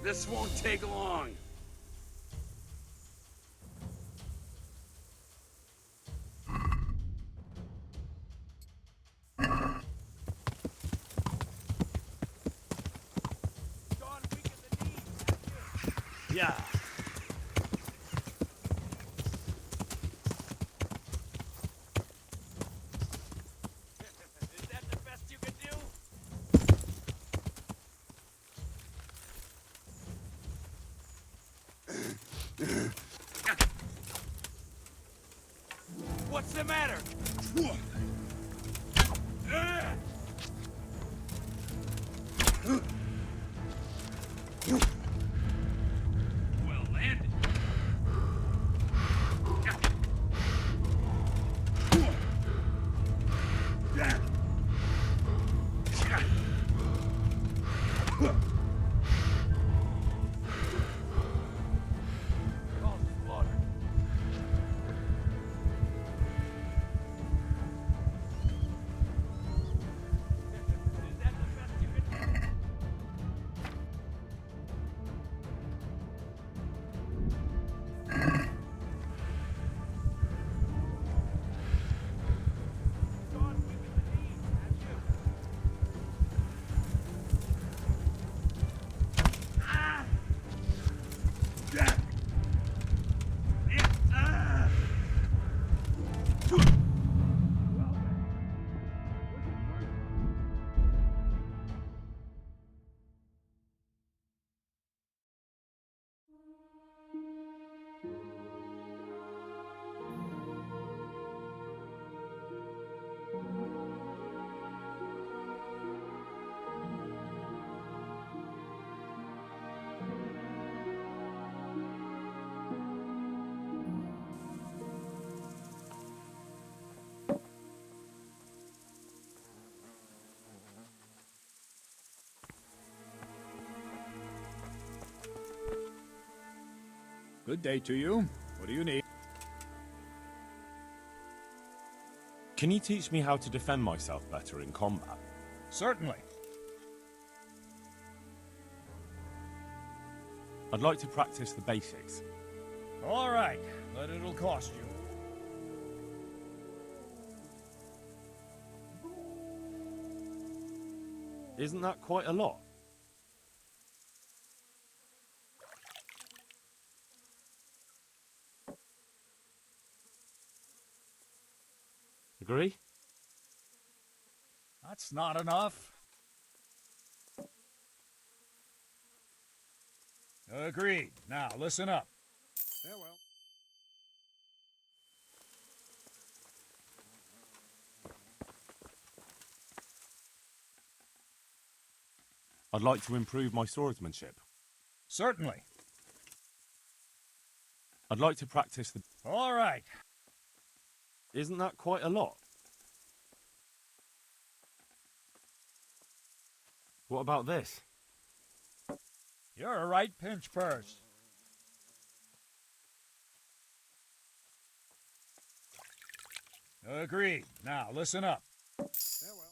This won't take long. Yeah. Is that the best you can do? What's the matter? Well landed. All slaughtered. Is that the best you can do? Gone weak in the knees, have you? Good day to you. What do you need? Can you teach me how to defend myself better in combat? Certainly. I'd like to practice the basics. All right, but it'll cost you. Isn't that quite a lot? Agree? That's not enough. Agreed. Now, listen up. Farewell. I'd like to improve my swordsmanship. Certainly. I'd like to practice the... All right. Isn't that quite a lot? What about this? You're a right pinch purse. Agreed. Now, listen up. Farewell.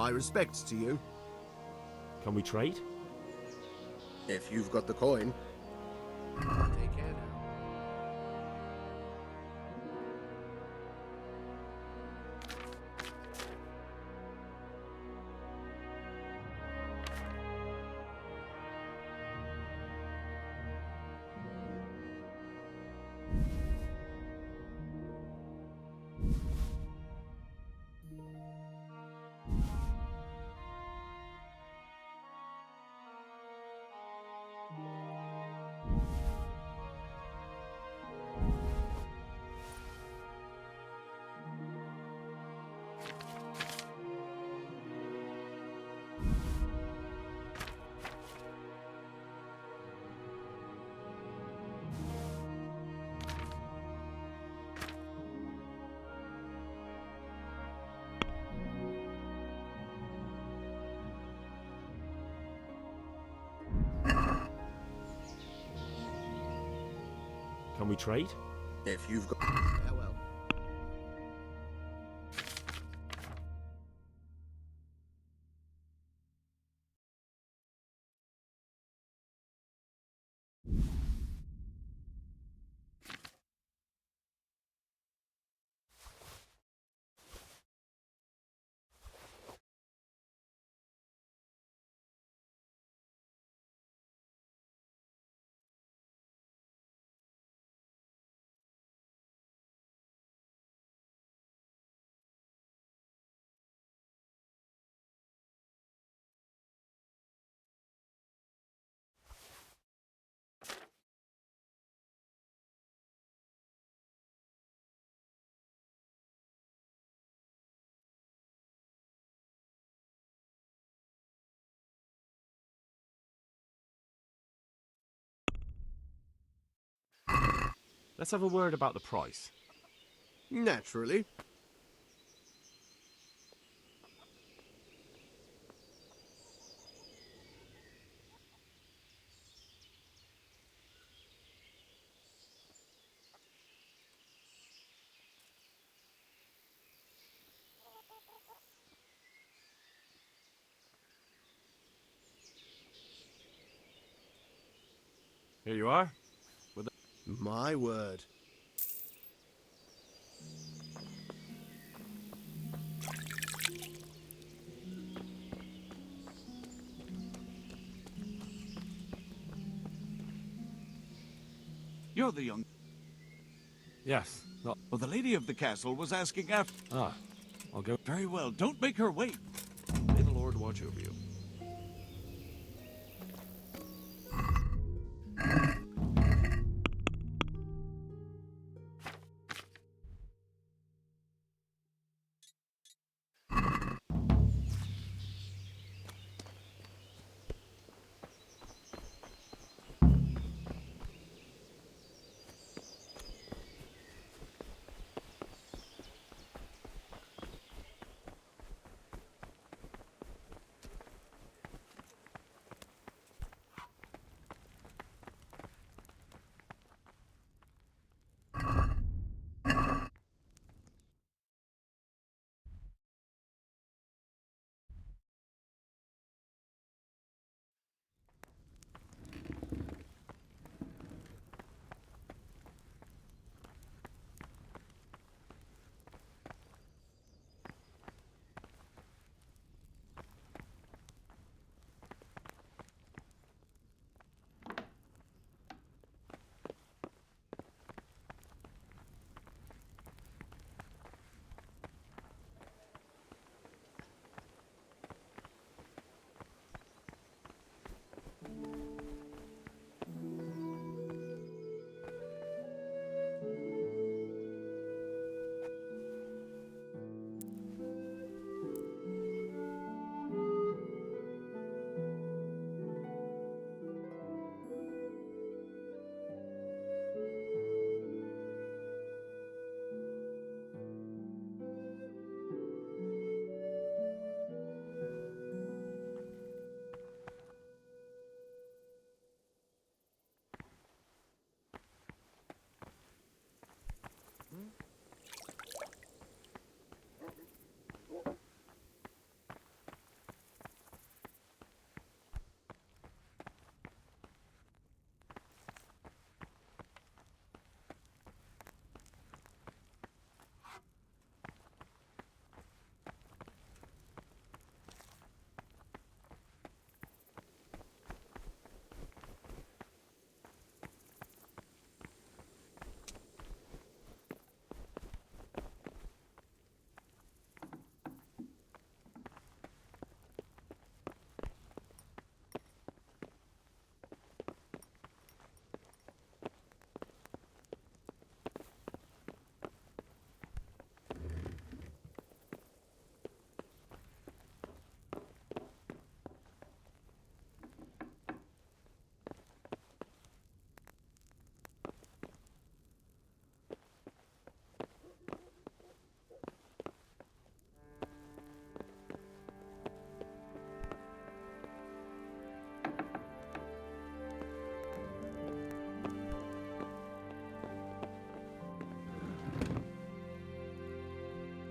My respects to you. Can we trade? If you've got the coin. Take care now. Can we trade? If you've got... Farewell. Let's have a word about the price. Naturally. Here you are. My word. You're the young... Yes. Not. Well, the lady of the castle was asking after... Ah. I'll go. Very well, don't make her wait. May the Lord watch over you.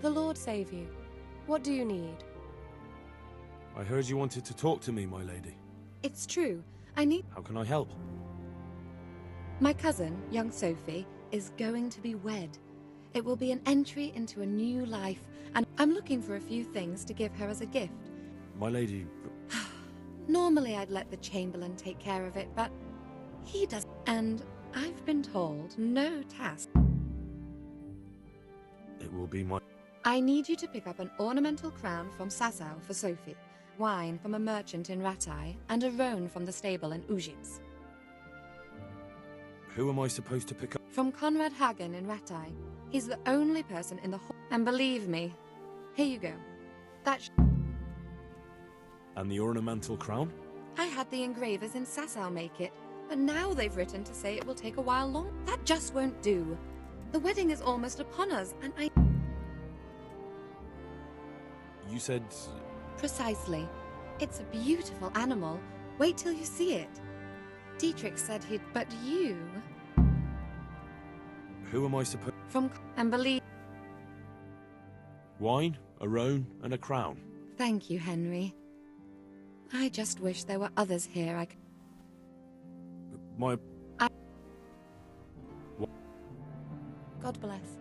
The Lord save you. What do you need? I heard you wanted to talk to me, my lady. It's true. I need... How can I help? My cousin, young Sophie, is going to be wed. It will be an entry into a new life, and I'm looking for a few things to give her as a gift. My lady... Normally I'd let the Chamberlain take care of it, but he does. And I've been told no task. It will be my... I need you to pick up an ornamental crown from Sasau for Sophie, wine from a merchant in Ratai, and a roan from the stable in Ujits. Who am I supposed to pick up? From Conrad Hagen in Ratai. He's the only person in the whole... And believe me, here you go. And the ornamental crown? I had the engravers in Sasau make it, but now they've written to say it will take a while long. That just won't do. The wedding is almost upon us, and I... You said... Precisely. It's a beautiful animal. Wait till you see it. Dietrich said he'd... But you... Who am I supposed... From... And believe... Wine, a roan, and a crown. Thank you, Henry. I just wish there were others here I could... My... God bless.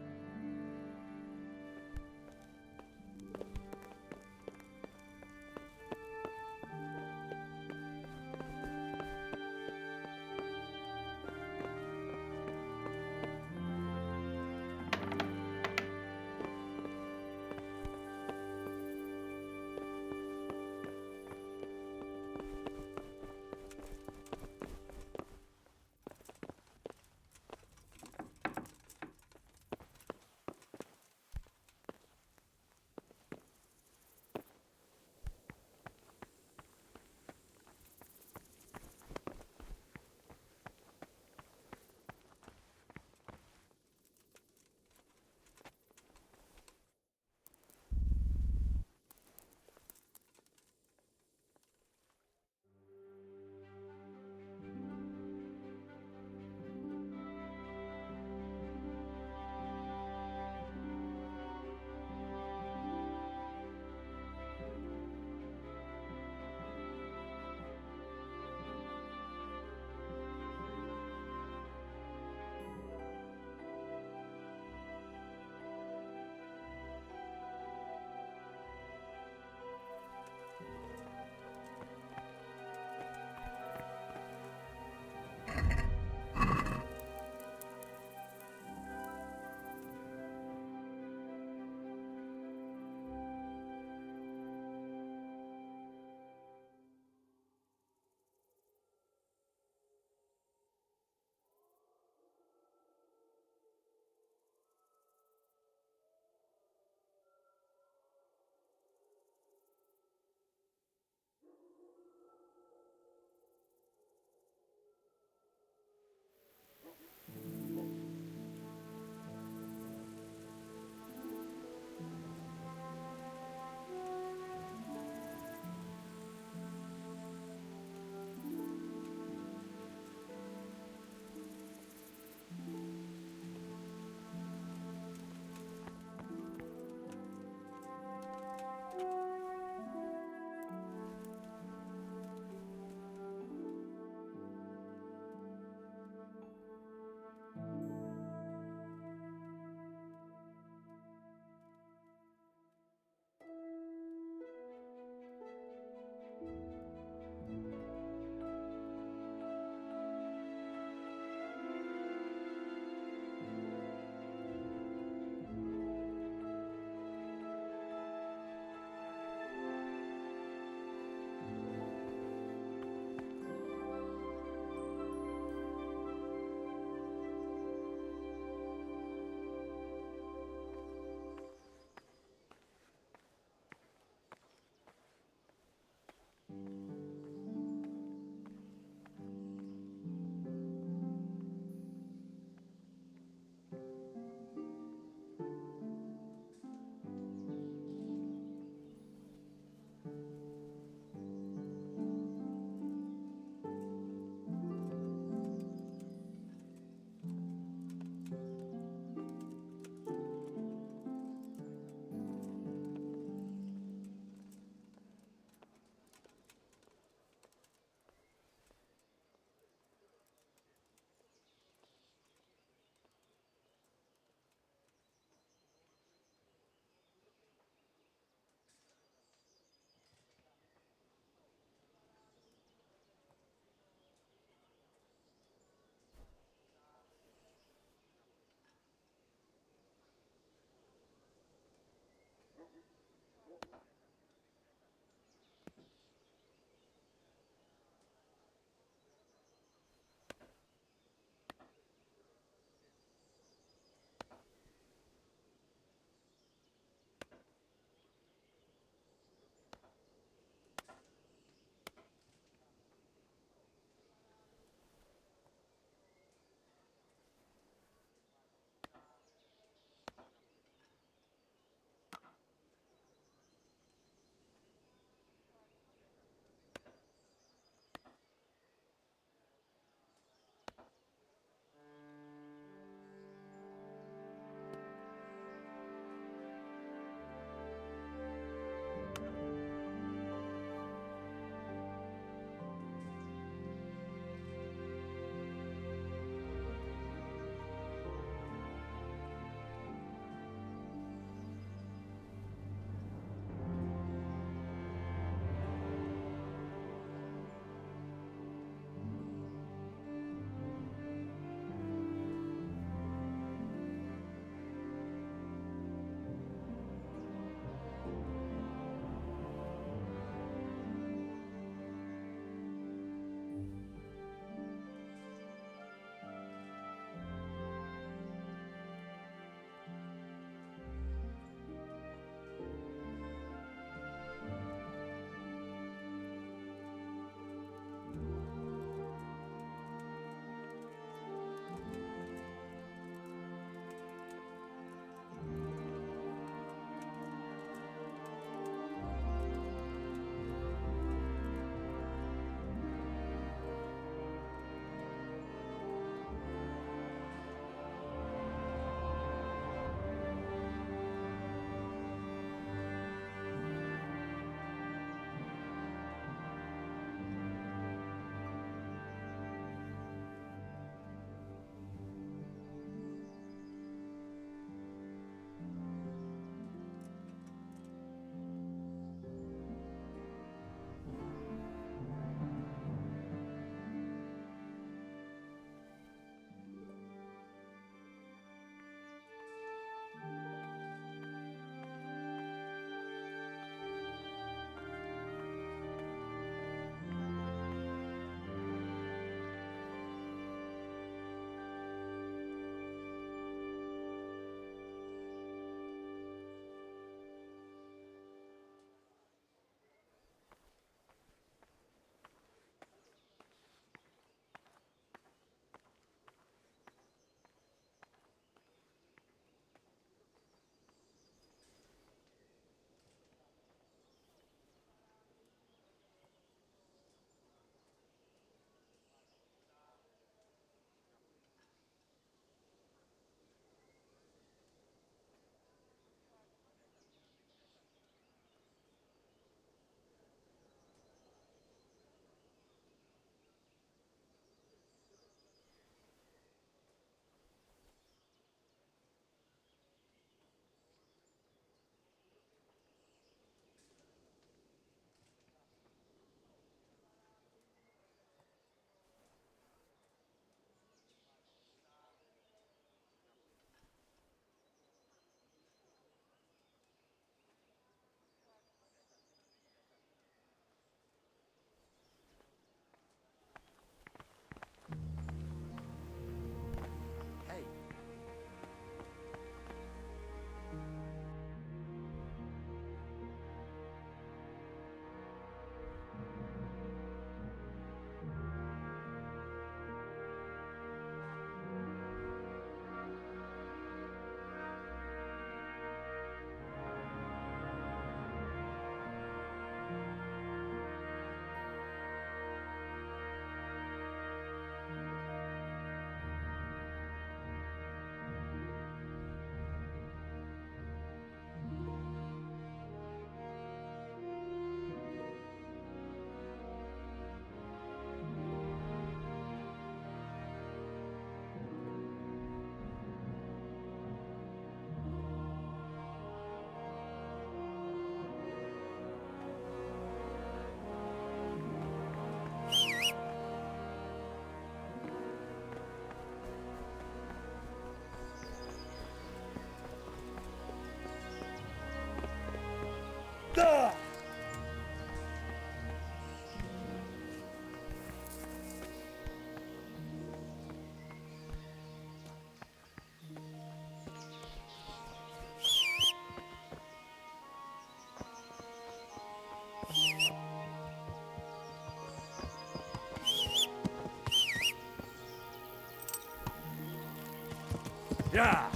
Yeah.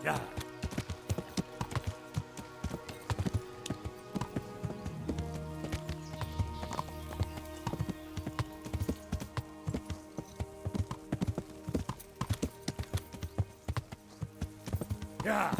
Yeah. Yeah.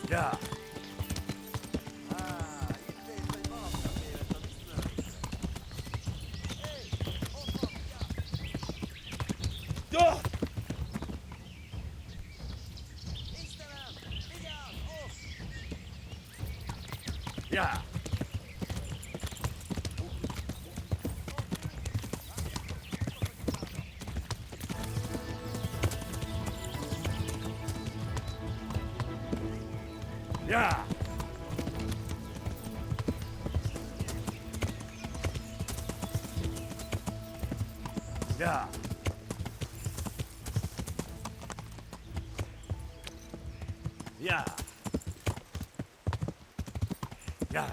Yeah. Duh! Yeah. Yeah. Yeah. Yeah. Yeah.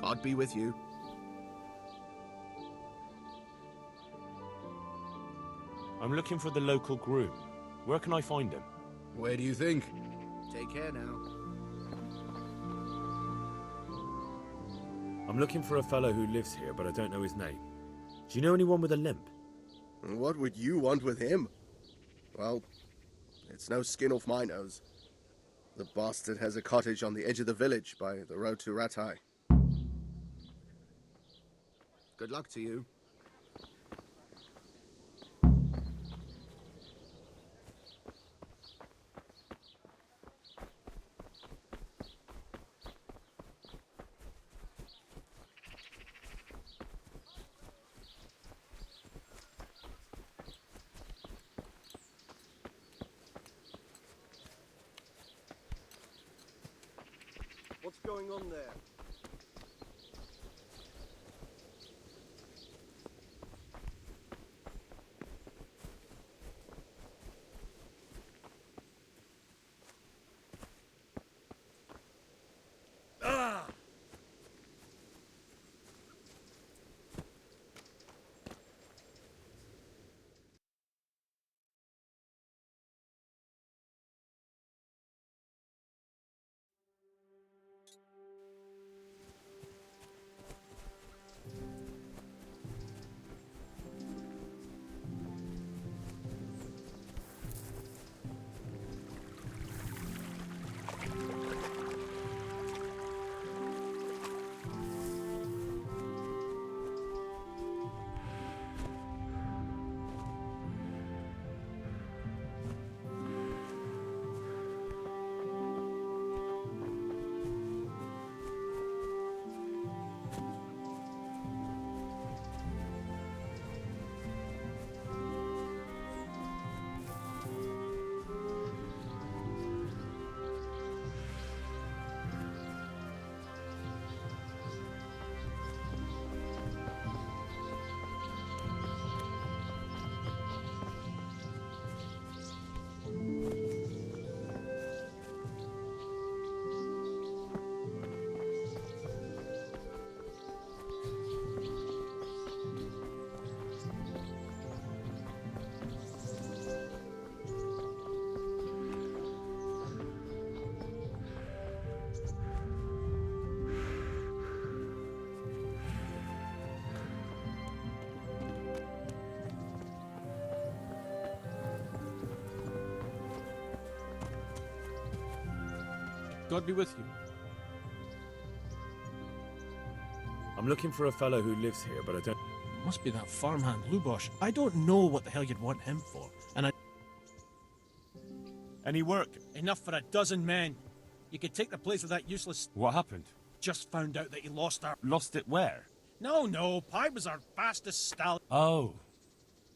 God be with you. I'm looking for the local groom. Where can I find him? Where do you think? Take care now. I'm looking for a fellow who lives here, but I don't know his name. Do you know anyone with a limp? What would you want with him? Well, it's no skin off my nose. The bastard has a cottage on the edge of the village by the road to Ratai. Good luck to you. What's going on there? God be with you. I'm looking for a fellow who lives here, but I don't... Must be that farmhand Lubosh. I don't know what the hell you'd want him for. And Any work? enough for a dozen men. You could take the place of that useless... What happened? Just found out that he lost our... Lost it where? No, Pipe was our fastest stallion. Oh.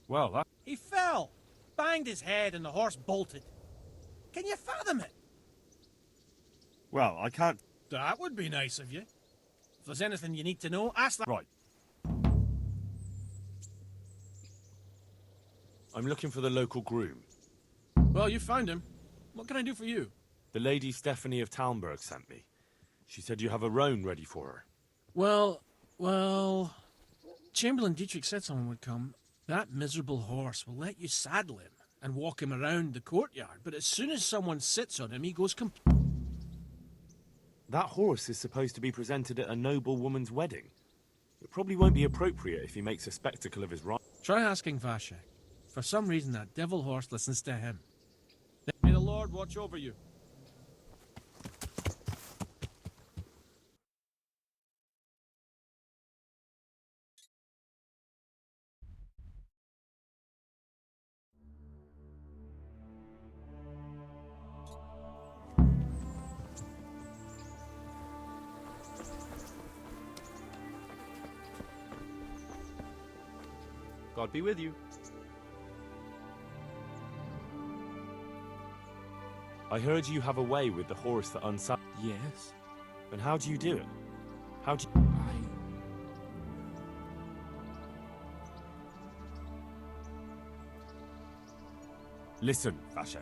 Well, that... He fell, banged his head, and the horse bolted. Can you fathom it? Well, I can't... That would be nice of you. If there's anything you need to know, ask that. Right. I'm looking for the local groom. Well, you found him. What can I do for you? The lady Stephanie of Talmberg sent me. She said you have a roan ready for her. Well... Chamberlain Dietrich said someone would come. That miserable horse will let you saddle him and walk him around the courtyard, but as soon as someone sits on him, he goes That horse is supposed to be presented at a noble woman's wedding. It probably won't be appropriate if he makes a spectacle of his rider. Try asking Vashek. For some reason, that devil horse listens to him. May the Lord watch over you. God be with you. I heard you have a way with the horse that unsaddles. Yes. And how do you do it? How do you... Listen, Vashek.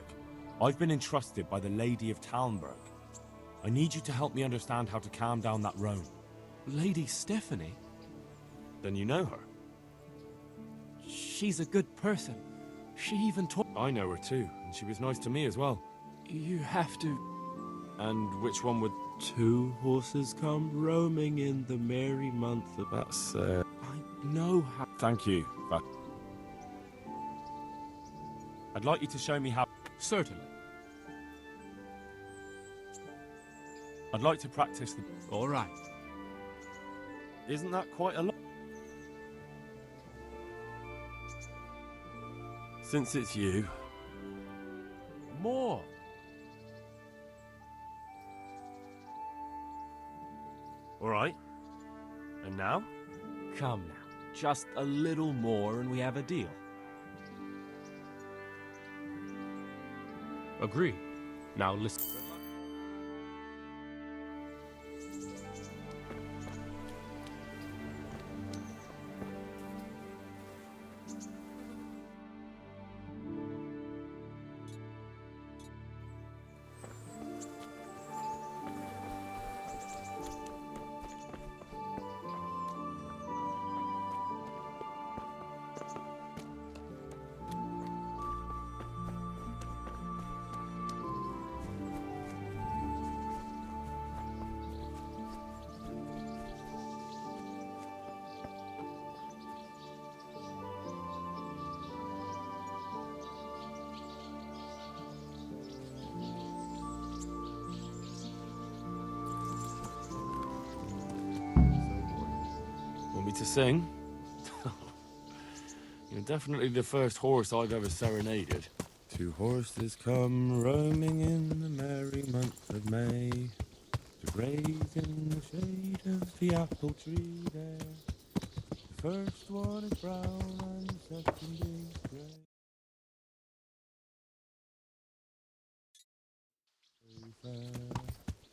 I've been entrusted by the Lady of Talmberg. I need you to help me understand how to calm down that roan. Lady Stephanie? Then you know her. She's a good person. She even taught... I know her too, and she was nice to me as well. You have to... And which one would... 2 horses come roaming in the merry month of... That's, I know how... Thank you, I'd like you to show me how... Certainly. I'd like to practice the... All right. Isn't that quite a lot? Since it's you... More. All right. And now? Come now. Just a little more and we have a deal. Agree. Now listen. Want me to sing? You're definitely the first horse I've ever serenaded. 2 horses come roaming in the merry month of May to graze in the shade of the apple tree there. The first one is brown and the second is grey.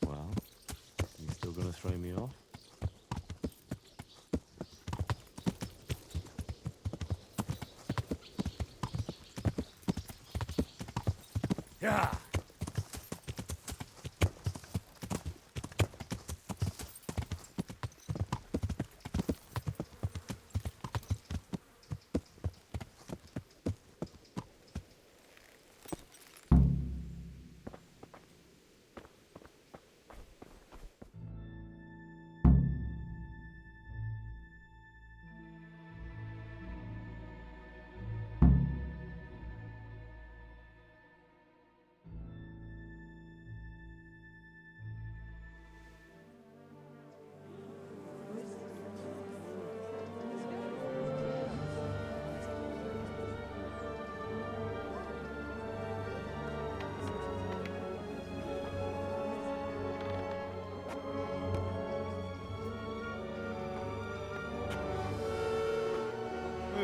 Well, you still gonna throw me off? Yeah.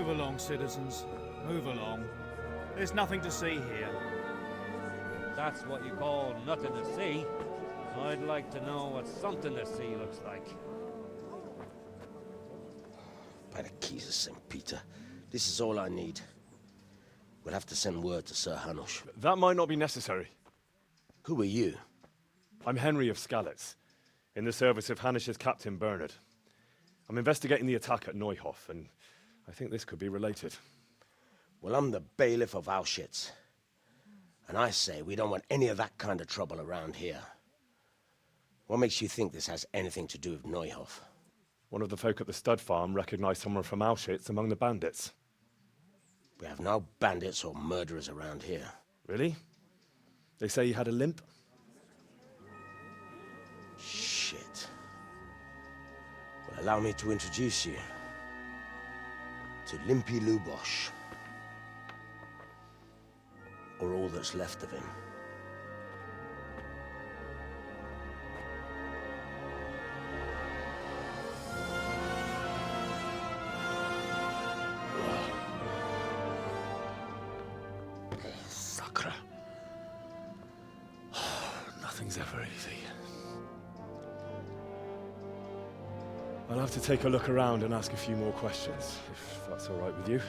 Move along, citizens. Move along. There's nothing to see here. That's what you call nothing to see. I'd like to know what something to see looks like. By the keys of St. Peter, this is all I need. We'll have to send word to Sir Hanush. That might not be necessary. Who are you? I'm Henry of Skalitz, in the service of Hanush's Captain Bernard. I'm investigating the attack at Neuhof, and I think this could be related. Well, I'm the bailiff of Auschwitz. And I say we don't want any of that kind of trouble around here. What makes you think this has anything to do with Neuhof? One of the folk at the stud farm recognized someone from Auschwitz among the bandits. We have no bandits or murderers around here. Really? They say he had a limp? Shit. Well, allow me to introduce you to Limpy Lubosh. Or all that's left of him. Sakra. Nothing's ever easy. I'll have to take a look around and ask a few more questions, if that's all right with you.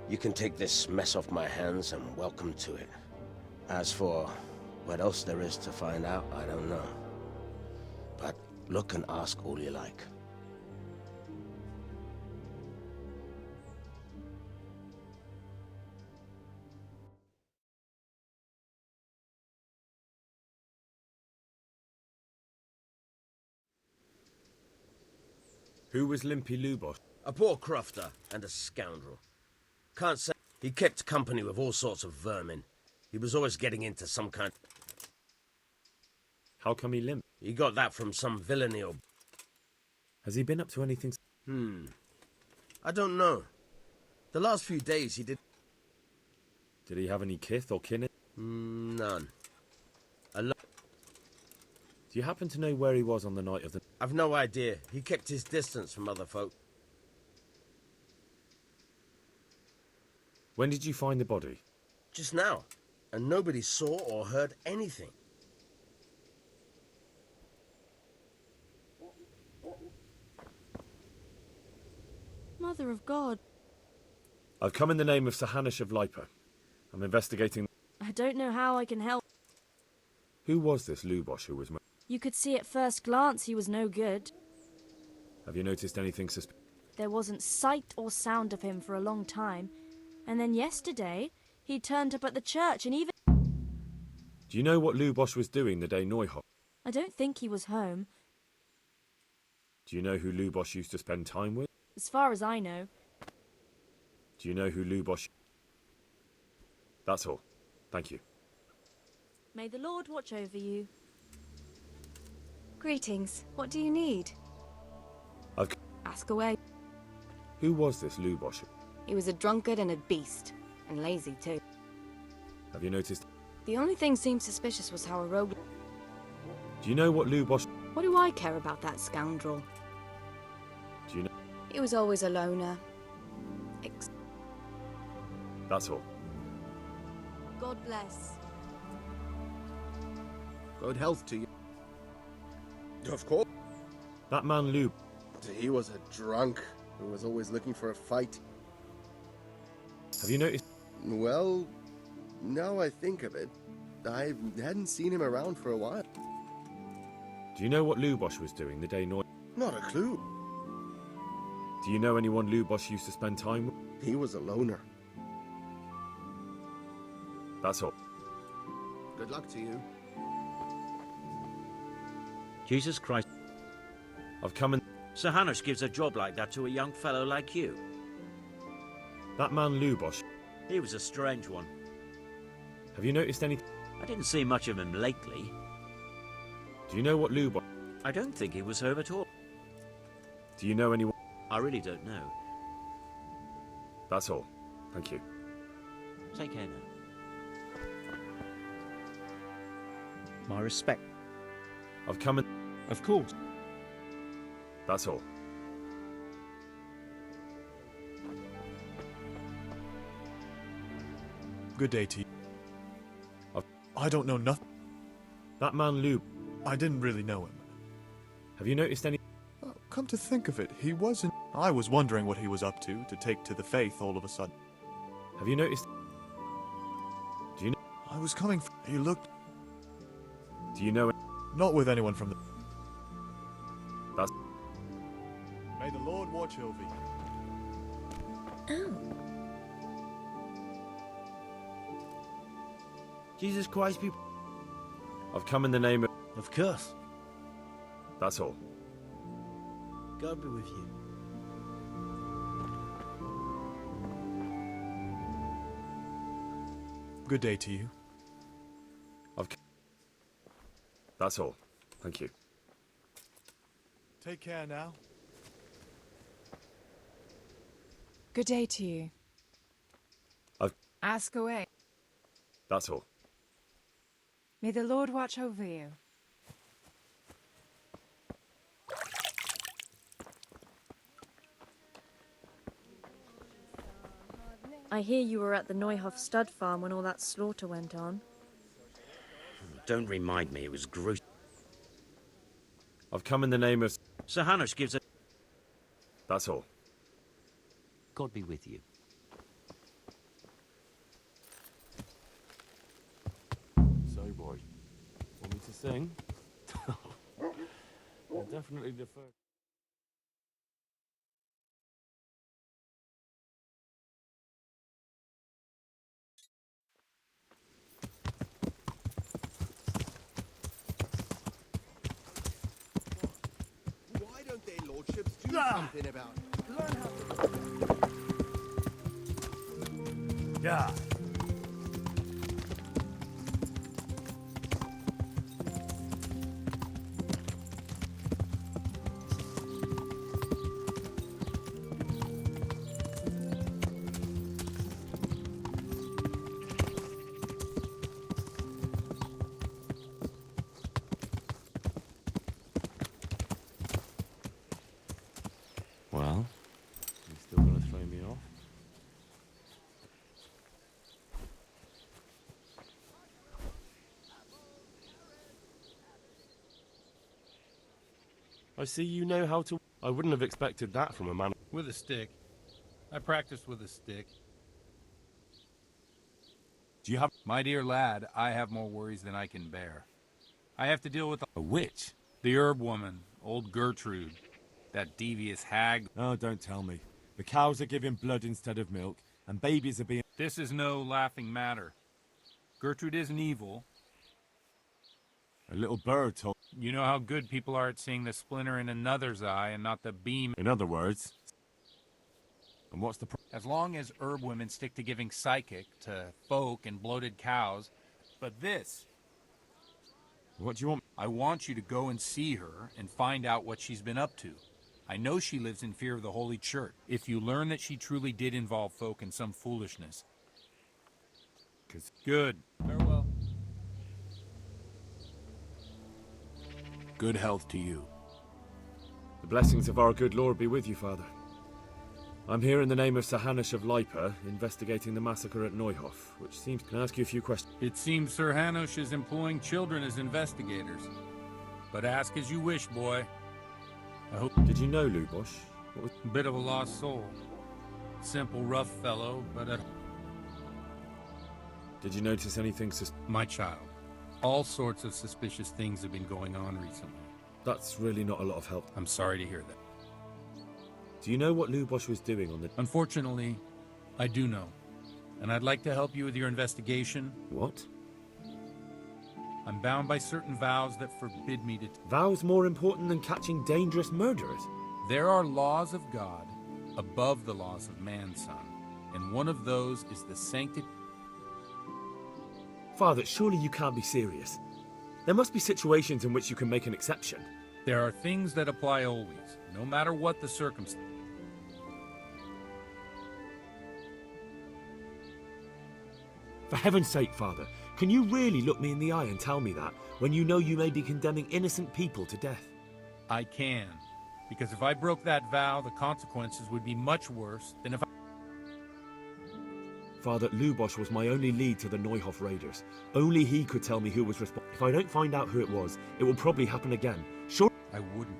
You can take this mess off my hands and welcome to it. As for what else there is to find out, I don't know. But look and ask all you like. Who was Limpy Lubosh? A poor crofter and a scoundrel. Can't say. He kept company with all sorts of vermin. He was always getting into some kind... How come he limped? He got that from some villainy or... Has he been up to anything? I don't know. The last few days he did... Did he have any kith or kin? None. Do you happen to know where he was on the night of the... I've no idea. He kept his distance from other folk. When did you find the body? Just now. And nobody saw or heard anything. Mother of God. I've come in the name of Sir Hanush of Lipa. I'm investigating... I don't know how I can help. Who was this Lubosh who was... You could see at first glance he was no good. Have you noticed anything suspicious? There wasn't sight or sound of him for a long time. And then yesterday, he turned up at the church and even... Do you know what Lubosh was doing the day Neuhof? I don't think he was home. Do you know who Lubosh used to spend time with? As far as I know. Do you know who Lubosh... That's all. Thank you. May the Lord watch over you. Greetings. What do you need? Ask away. Who was this Lubosh? He was a drunkard and a beast. And lazy, too. Have you noticed... The only thing seemed suspicious was how a rogue... Do you know what Lubosh... What do I care about that scoundrel? Do you know... He was always a loner. That's all. God bless. Good health to you. Of course. That man Lub... He was a drunk who was always looking for a fight. Have you noticed... Well, now I think of it, I hadn't seen him around for a while. Do you know what Lubosh was doing the day Neuhof... Not a clue. Do you know anyone Lubosh used to spend time with? He was a loner. That's all. Good luck to you. Jesus Christ. I've come in... Sir Hanush gives a job like that to a young fellow like you. That man Lubosh... He was a strange one. Have you noticed anything... I didn't see much of him lately. Do you know what Lubosh... I don't think he was home at all. Do you know anyone... I really don't know. That's all. Thank you. Take care now. My respect. I've come in... Of course. That's all. Good day to you. I don't know nothing. That man Lou, I didn't really know him. have you noticed any... Come to think of it, he wasn't. I was wondering what he was up to take to the faith all of a sudden. Have you noticed... Do you know... I was coming. He looked. Do you know... Not with anyone from the. That's... May the Lord watch over you. Oh. Jesus Christ, people. I've come in the name of... Of course. That's all. God be with you. Good day to you. That's all. Thank you. Take care now. Good day to you. Ask away. That's all. May the Lord watch over you. I hear you were at the Neuhoff stud farm when all that slaughter went on. Don't remind me, it was gruesome. I've come in the name of... Sir Hanush gives a... That's all. God be with you. So, boy, want me to sing? I'll definitely defer. Why don't their lordships do something about it? Yeah. Well, you still gonna throw me off? I see you know how to... I wouldn't have expected that from a man... With a stick. I practiced with a stick. Do you have... My dear lad, I have more worries than I can bear. I have to deal with A witch? the herb woman, old Gertrude. That devious hag. Oh, don't tell me. The cows are giving blood instead of milk, and babies are being... This is no laughing matter. Gertrude isn't evil. A little bird told... You know how good people are at seeing the splinter in another's eye and not the beam. In other words... And what's the... As long as herb women stick to giving psychic to folk and bloated cows. But this... What do you want? I want you to go and see her and find out what she's been up to. I know she lives in fear of the Holy Church. If you learn that she truly did involve folk in some foolishness. Good. Farewell. Good health to you. The blessings of our good Lord be with you, Father. I'm here in the name of Sir Hanush of Lipa, investigating the massacre at Neuhoff, which seems... Can I ask you a few questions? It seems Sir Hanush is employing children as investigators. But ask as you wish, boy. I hope... Did you know Lubosh? What was... A bit of a lost soul. Simple, rough fellow, but at... Did you notice anything My child. All sorts of suspicious things have been going on recently. That's really not a lot of help. I'm sorry to hear that. Do you know what Lubosh was doing on the... Unfortunately, I do know. And I'd like to help you with your investigation. What? I'm bound by certain vows that forbid me to... Vows more important than catching dangerous murderers? There are laws of God above the laws of man, son. And one of those is the sanctity... Father, surely you can't be serious. There must be situations in which you can make an exception. There are things that apply always, no matter what the circumstance. For heaven's sake, Father, can you really look me in the eye and tell me that, when you know you may be condemning innocent people to death? I can, because if I broke that vow, the consequences would be much worse than if I... Father, Lubosh was my only lead to the Neuhof raiders. Only he could tell me who was responsible. If I don't find out who it was, it will probably happen again. Sure. I wouldn't.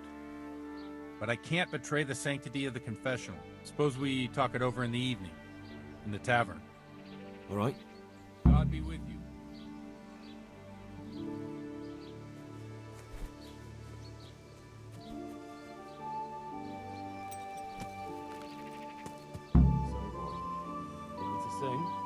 But I can't betray the sanctity of the confessional. Suppose we talk it over in the evening, in the tavern. All right. God be with you. Sing.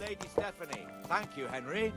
Lady Stephanie. Thank you, Henry.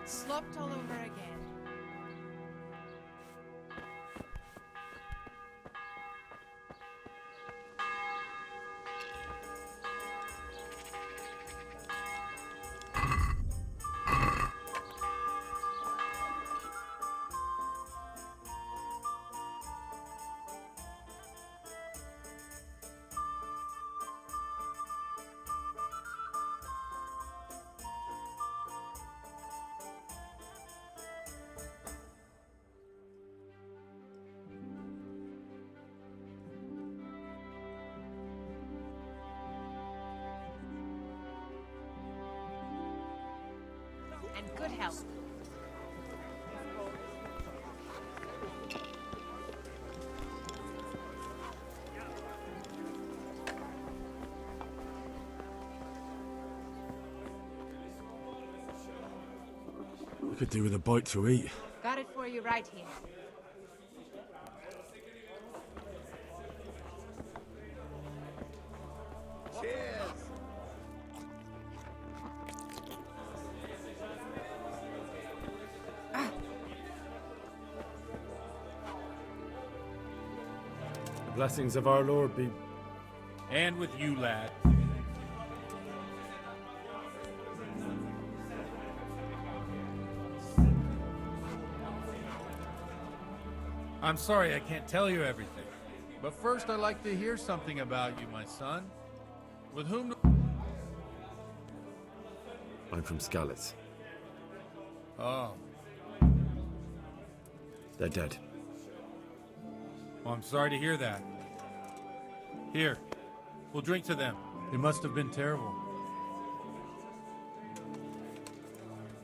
Slopped all over again. And good health. I could do with a bite to eat. Got it for you right here. Cheers! The blessings of our Lord be... And with you, lad. I'm sorry I can't tell you everything. But first I'd like to hear something about you, my son. With whom... I'm from Skalitz. Oh. They're dead. Well, I'm sorry to hear that. Here, we'll drink to them. It must have been terrible.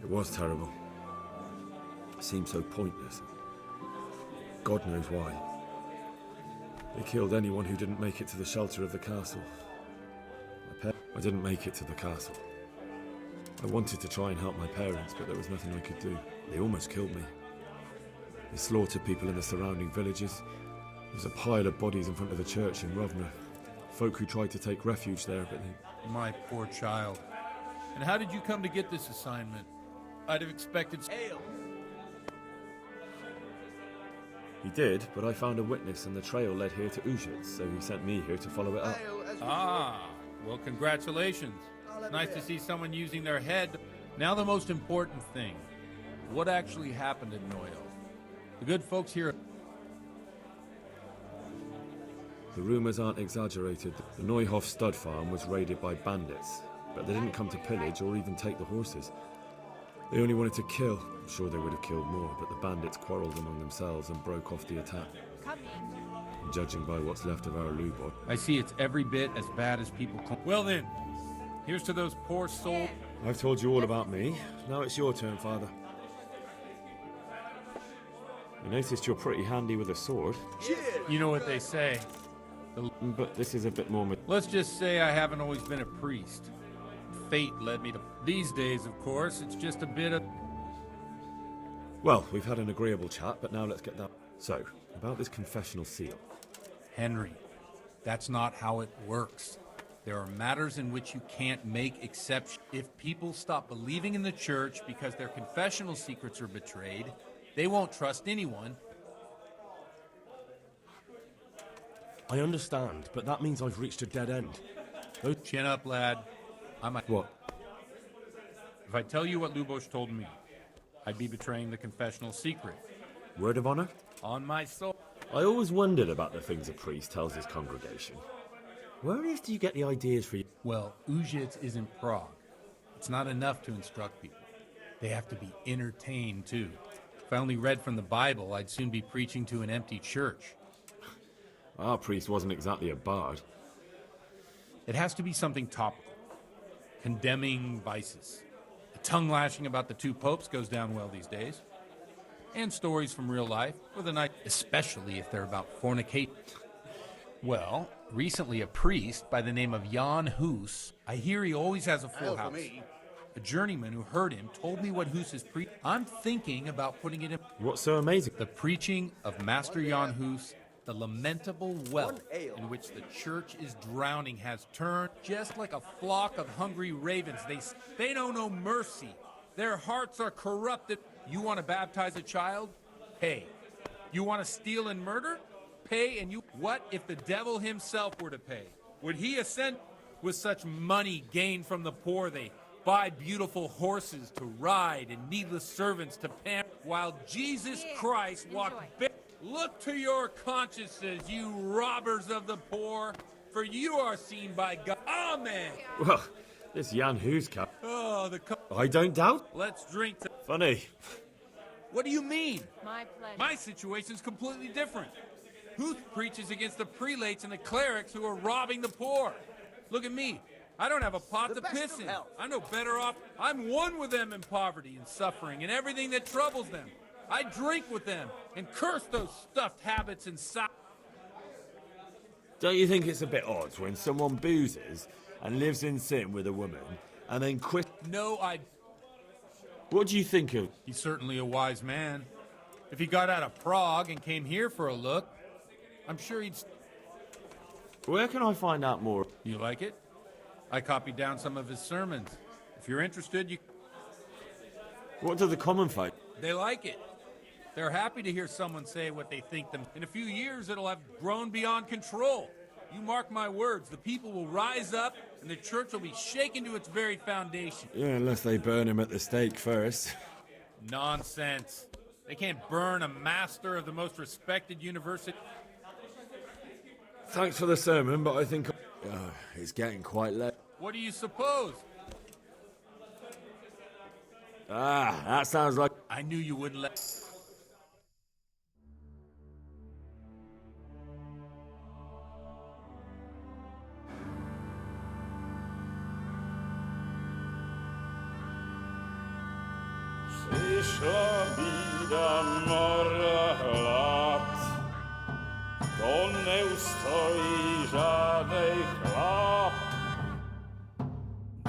It was terrible. It seemed so pointless. God knows why. They killed anyone who didn't make it to the shelter of the castle. I didn't make it to the castle. I wanted to try and help my parents, but there was nothing I could do. They almost killed me. They slaughtered people in the surrounding villages. There's a pile of bodies in front of the church in Rovna. Folk who tried to take refuge there, but they... My poor child. And how did you come to get this assignment? I'd have expected... Ale! He did, but I found a witness and the trail led here to Ujit, so he sent me here to follow it up. Ah, well, congratulations. It's nice to see someone using their head. Now the most important thing. What actually happened in Noyo? The good folks here... The rumors aren't exaggerated. The Neuhof stud farm was raided by bandits, but they didn't come to pillage or even take the horses. They only wanted to kill. I'm sure they would have killed more, but the bandits quarreled among themselves and broke off the attack. Judging by what's left of our Lubot. I see it's every bit as bad as people call... Well then, here's to those poor souls. I've told you all about me. Now it's your turn, Father. I noticed you're pretty handy with a sword. You know what they say. But this is a bit more... Let's just say I haven't always been a priest. Fate led me to... These days, of course, it's just a bit of... Well, we've had an agreeable chat, but now let's get that... So, about this confessional seal. Henry, that's not how it works. There are matters in which you can't make exceptions. If people stop believing in the church because their confessional secrets are betrayed, they won't trust anyone. I understand, but that means I've reached a dead end. Chin up, lad. What? If I tell you what Lubos told me, I'd be betraying the confessional secret. Word of honor? On my soul. I always wondered about the things a priest tells his congregation. Where on earth do you get the ideas for you? Well, Ujits is in Prague. It's not enough to instruct people. They have to be entertained, too. If I only read from the Bible, I'd soon be preaching to an empty church. Our priest wasn't exactly a bard. It has to be something topical. Condemning vices. The tongue lashing about the two popes goes down well these days. And stories from real life, with a night, especially if they're about fornicate. Well, recently a priest by the name of Jan Hus, I hear he always has a full house. A journeyman who heard him told me what Hus is preaching. I'm thinking about putting it in. What's so amazing? The preaching of Master Jan Hus, the lamentable wealth in which the church is drowning has turned just like a flock of hungry ravens. They know no mercy. Their hearts are corrupted. You want to baptize a child? Pay. You want to steal and murder? Pay. And you... What if the devil himself were to pay? Would he ascend? With such money gained from the poor, they buy beautiful horses to ride and needless servants to pamper, while Jesus Christ walked... Look to your consciences, you robbers of the poor, for you are seen by God. Amen. Well, this Jan Huska. Oh, I don't doubt. Let's drink to... Funny. What do you mean? My pleasure. My situation's completely different. Huth preaches against the prelates and the clerics who are robbing the poor. Look at me. I don't have a pot to piss in. I'm no better off. I'm one with them in poverty and suffering and everything that troubles them. I drink with them and curse those stuffed habits and Don't you think it's a bit odd when someone boozes and lives in sin with a woman and then quit? No, What do you think of... He's certainly a wise man. If he got out of Prague and came here for a look, I'm sure he'd... Where can I find out more? You like it? I copied down some of his sermons. If you're interested, you... What do the common folk... They like it. They're happy to hear someone say what they think them. In a few years, it'll have grown beyond control. You mark my words, the people will rise up and the church will be shaken to its very foundation. Yeah, unless they burn him at the stake first. Nonsense. They can't burn a master of the most respected university. Thanks for the sermon, but I think... it's getting quite late. What do you suppose? That sounds like... I knew you wouldn't let... Przyszła bida mora lat, to nie ustoi żadnej chlap.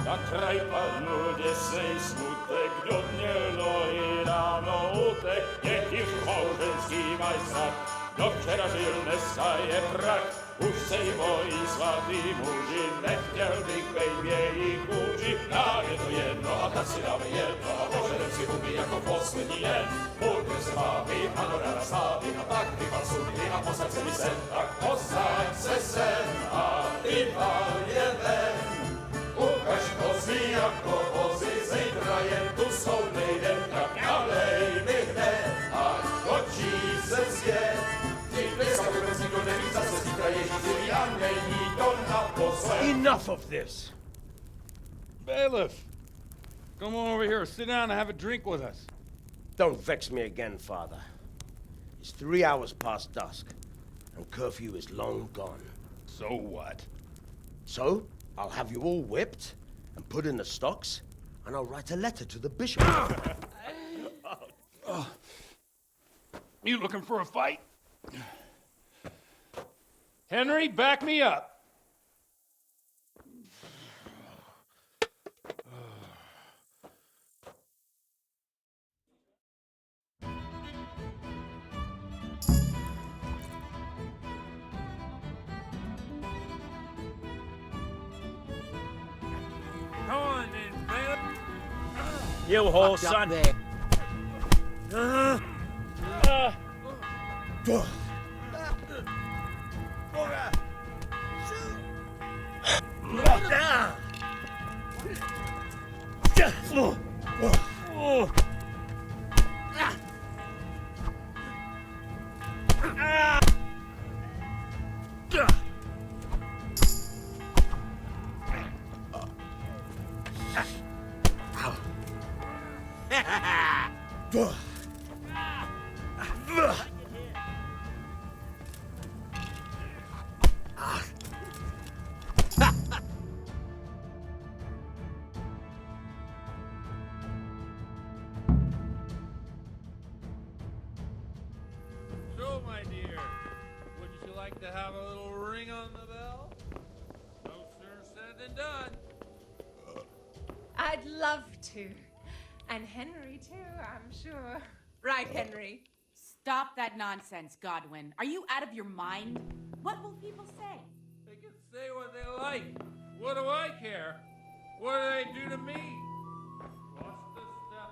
Na kraj panuje sej smutek, do dnielno i rano utek, niech już małżeński majstrat, do wczera żylne staje prak. Už sejmoj svatý muži, nechtěl bych bejbě i kůži. Nám je to jedno a tak si dáme jedno a požerem si huby jako poslední den. Půjdu se vámi a do rána slávy a tak vypal sudy a posaď se mi sem. Tak posaď se sem a vypal je ven. Ukaž kozy jako vozy, zítra jen tu jsou nejdem, tak nalej mi hned, ať točí se svět. Enough of this! Bailiff! Come on over here, sit down and have a drink with us. Don't vex me again, Father. It's 3 hours past dusk, and curfew is long gone. So what? So, I'll have you all whipped and put in the stocks, and I'll write a letter to the bishop. You looking for a fight? Henry, back me up. Come on then, bailiff. You whole son. So, my dear, wouldn't you like to have a little ring on the bell? No sooner said than done. I'd love to. And Henry, too, I'm sure. Right, Henry? Stop that nonsense, Godwin. Are you out of your mind? What will people say? They can say what they like. What do I care? What do they do to me? Watch the step.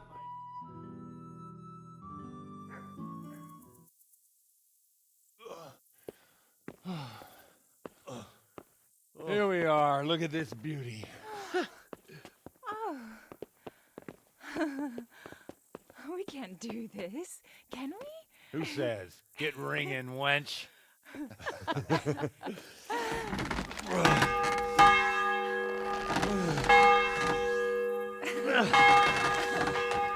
Here we are. Look at this beauty. Oh. We can't do this, can we? Who says? Get ringing, wench.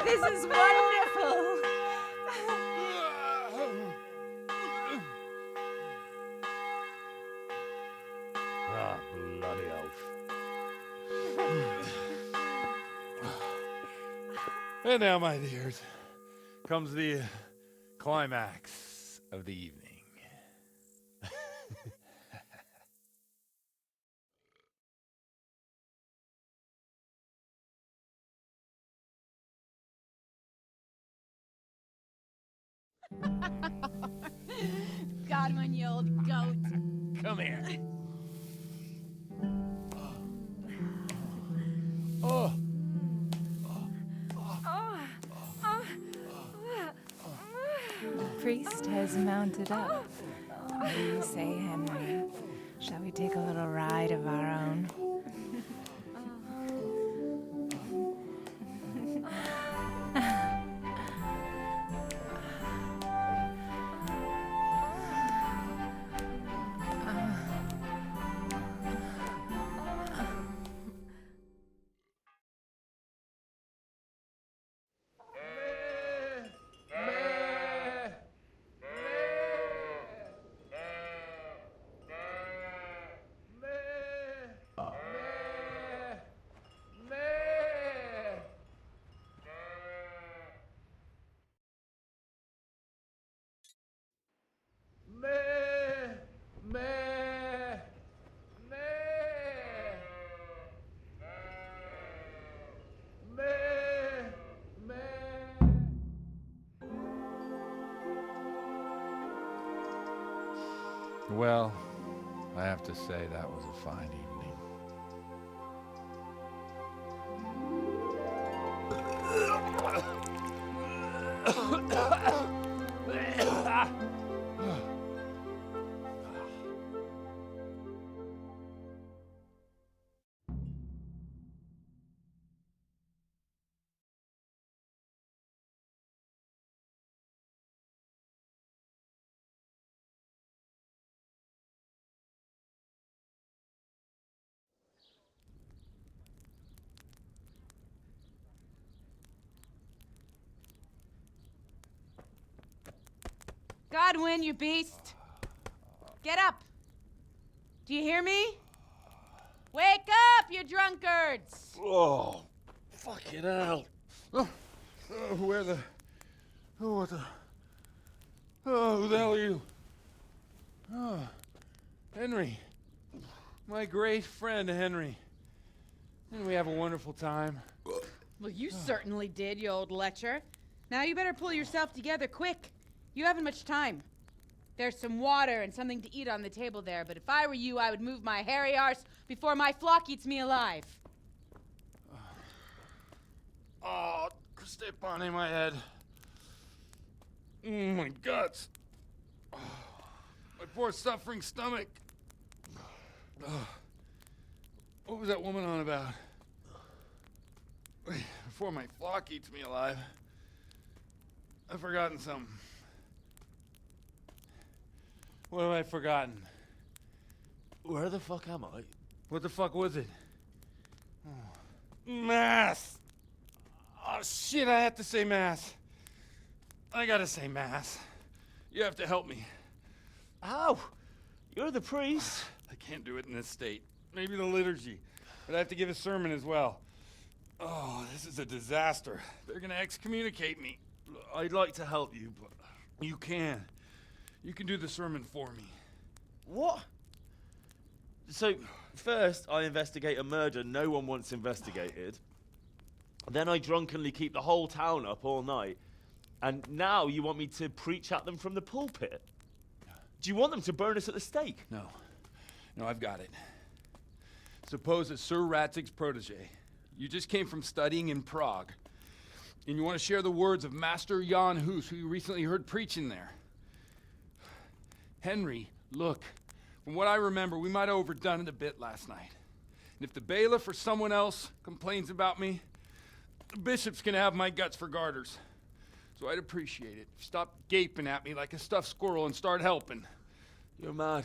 This is wonderful. Ah, bloody oath. And now, my dears, comes the climax of the evening. Godwin, you old goat. Come here. Priest has mounted up. What do you say, Henry? Shall we take a little ride of our own? Well, I have to say that was a fine evening. Godwin, you beast. Get up. Do you hear me? Wake up, you drunkards. Oh, fucking hell. Where the... Oh, what the... Oh, who the hell are you? Oh, Henry. My great friend, Henry. Didn't we have a wonderful time? Well, you certainly did, you old lecher. Now you better pull yourself together quick. You haven't much time. There's some water and something to eat on the table there, but if I were you, I would move my hairy arse before my flock eats me alive. Oh, step on in my head. My guts. Oh, my poor suffering stomach. Oh, what was that woman on about? Before my flock eats me alive. I've forgotten something. What have I forgotten? Where the fuck am I? What the fuck was it? Oh. Mass! Oh shit, I have to say mass. I gotta say mass. You have to help me. How? You're the priest. I can't do it in this state. Maybe the liturgy. But I have to give a sermon as well. Oh, this is a disaster. They're gonna excommunicate me. I'd like to help you, but... You can. You can do the sermon for me. What? So, first I investigate a murder no one wants investigated. Then I drunkenly keep the whole town up all night. And now you want me to preach at them from the pulpit? Do you want them to burn us at the stake? No. No, I've got it. Suppose that Sir Ratzig's protege. You just came from studying in Prague. And you want to share the words of Master Jan Hus, who you recently heard preaching there. Henry, look, From what I remember, we might have overdone it a bit last night. And if the bailiff or someone else complains about me, the bishop's gonna have my guts for garters. So I'd appreciate it if you stop gaping at me like a stuffed squirrel and start helping. You're mad.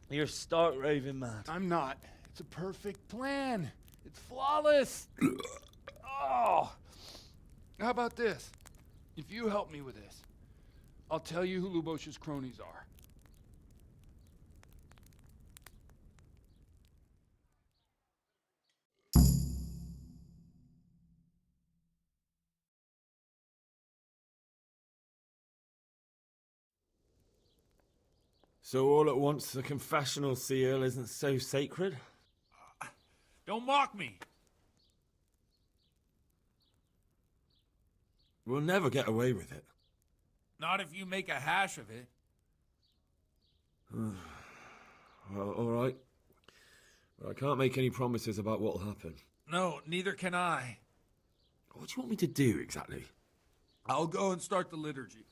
You're stark raving mad. I'm not. It's a perfect plan. It's flawless. Oh. How about this? If you help me with this, I'll tell you who Lubosh's cronies are. So all at once, the confessional seal isn't so sacred? Don't mock me. We'll never get away with it. Not if you make a hash of it. Well, all right. But I can't make any promises about what'll happen. No, neither can I. What do you want me to do, exactly? I'll go and start the liturgy.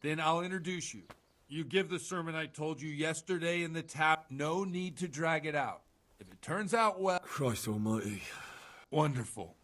Then I'll introduce you. You give the sermon I told you yesterday in the tap. No need to drag it out. If it turns out well... Christ almighty. Wonderful.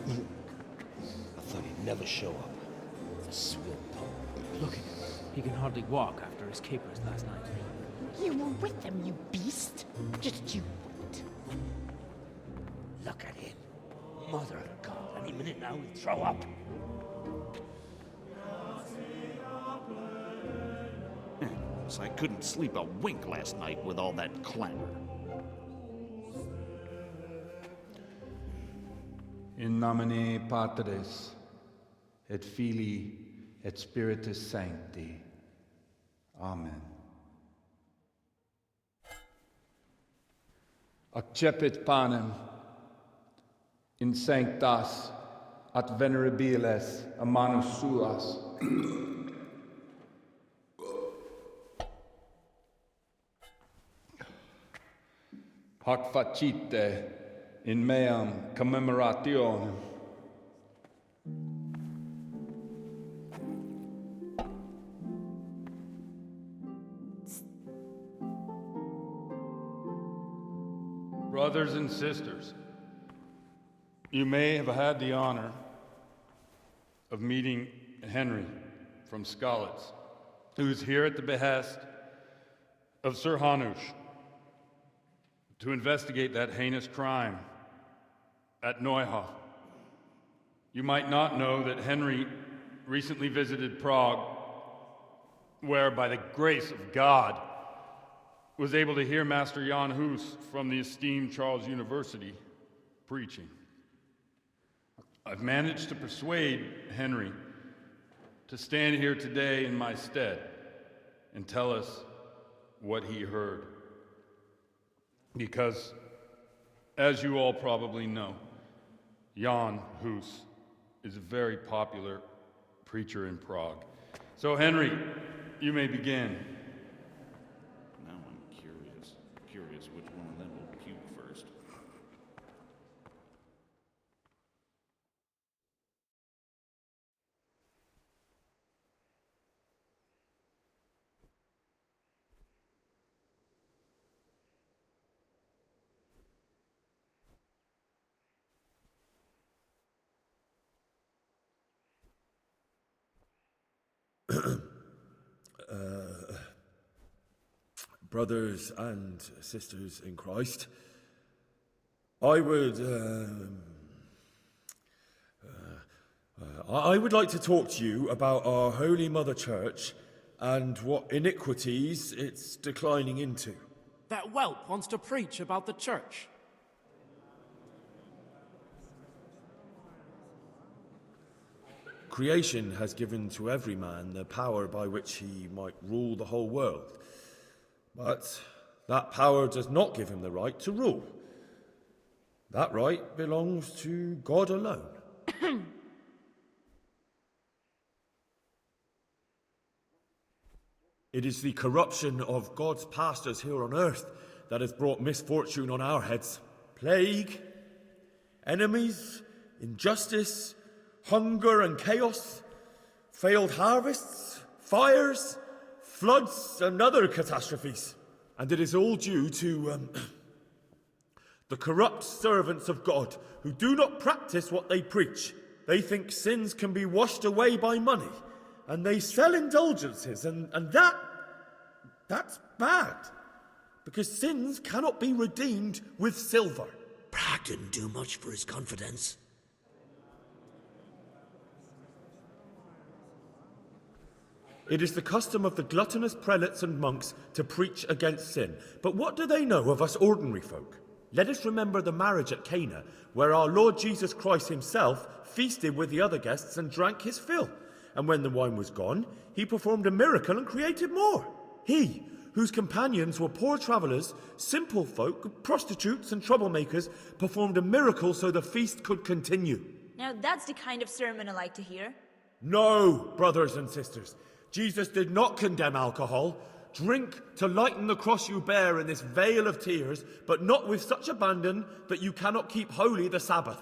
I thought he'd never show up. The swill pole. Look at him. He can hardly walk after his capers last night. You were with them, you beast. Just you wait. Look at him. Mother of God, any minute now he'll throw up. So I couldn't sleep a wink last night with all that clamor. In nomine Patris, et Filii, et Spiritus Sancti. Amen. Accepit panem in sanctas at venerabiles a manus suas. Hac facite in meam commemorationem. Brothers and sisters, you may have had the honor of meeting Henry from Skalitz, who is here at the behest of Sir Hanush to investigate that heinous crime at Neuhof. You might not know that Henry recently visited Prague, where, by the grace of God, was able to hear Master Jan Hus from the esteemed Charles University preaching. I've managed to persuade Henry to stand here today in my stead and tell us what he heard. Because, as you all probably know, Jan Hus is a very popular preacher in Prague. So, Henry, you may begin. Now I'm curious which one of them will puke first. brothers and sisters in Christ, I would like to talk to you about our Holy Mother Church and what iniquities it's declining into. That whelp wants to preach about the church. Creation has given to every man the power by which he might rule the whole world. But that power does not give him the right to rule. That right belongs to God alone. It is the corruption of God's pastors here on earth that has brought misfortune on our heads. Plague, enemies, injustice, hunger and chaos, failed harvests, fires, floods and other catastrophes. And it is all due to the corrupt servants of God who do not practice what they preach. They think sins can be washed away by money, and they sell indulgences, and that's bad, because sins cannot be redeemed with silver. Prague didn't do much for his confidence. It is the custom of the gluttonous prelates and monks to preach against sin. But what do they know of us ordinary folk? Let us remember the marriage at Cana, where our Lord Jesus Christ himself feasted with the other guests and drank his fill. And when the wine was gone, he performed a miracle and created more. He, whose companions were poor travellers, simple folk, prostitutes and troublemakers, performed a miracle so the feast could continue. Now that's the kind of sermon I like to hear. No, brothers and sisters. Jesus did not condemn alcohol. Drink to lighten the cross you bear in this vale of tears, but not with such abandon that you cannot keep holy the Sabbath.